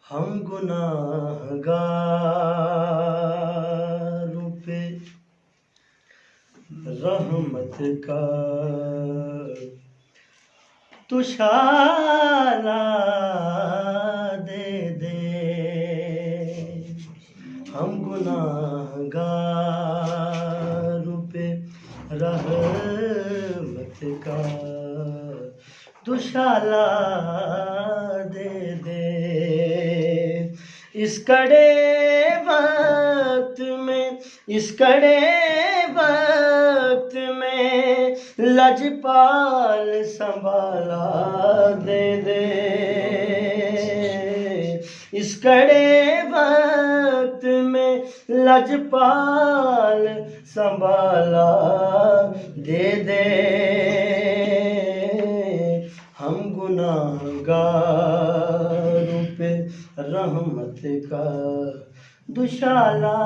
हम गुनाहगारों पे रहमत का तुशाला दे दे। हम गुनाहगारों पे रहमत का तुशाला दे दे। इस कड़े वक्त में लजपाल संभाला दे दे। इस कड़े वक्त में लजपाल संभाला दे दे। हम गुनाहगारों पे रहमत का दुशाला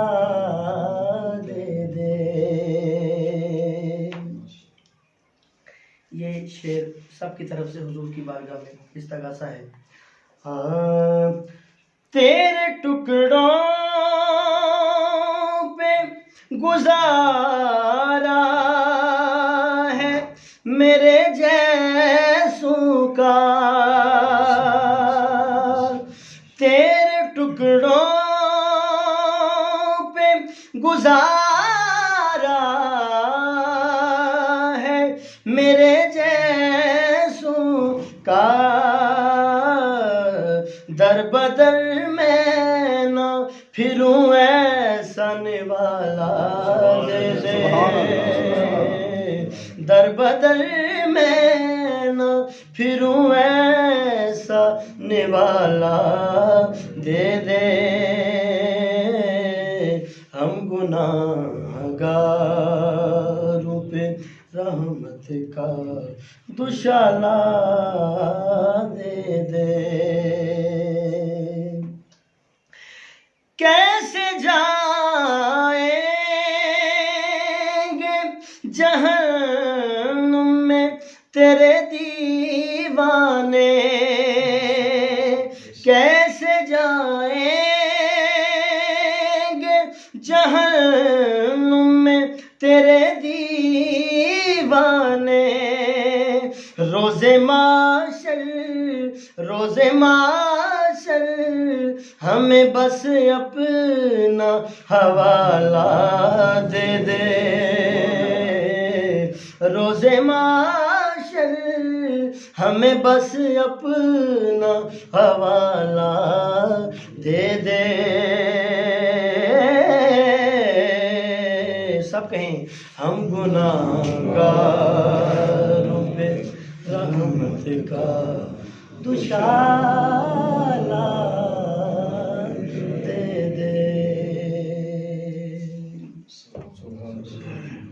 दे दे। ये शेर सबकी तरफ से हुजूर की बारगाह में इस्तगासा है। तेरे टुकड़ों पे गुजारा है मेरे जैसों का। तेरे टुकड़ों पे गुजारा है मेरे जैसों का। दर बदर मैं न फिरूं ऐसा निवाला दे दे। दर बदर मैं न फिरूं ऐसा निवाला दे दे। हम गुनाहगारों पे रहमत का दुशाला दे दे। कैसे जाएंगे जहन्नुम में तेरे दीवाने। कैसे जाएंगे जहन्नुम में तेरे दीवाने। रोज़े माशर हमें बस अपना हवाला दे दे। रोज़े माशर हमें बस अपना हवाला दे दे। सब कहें हम गुनाहगारों पे रहमत का दुशाला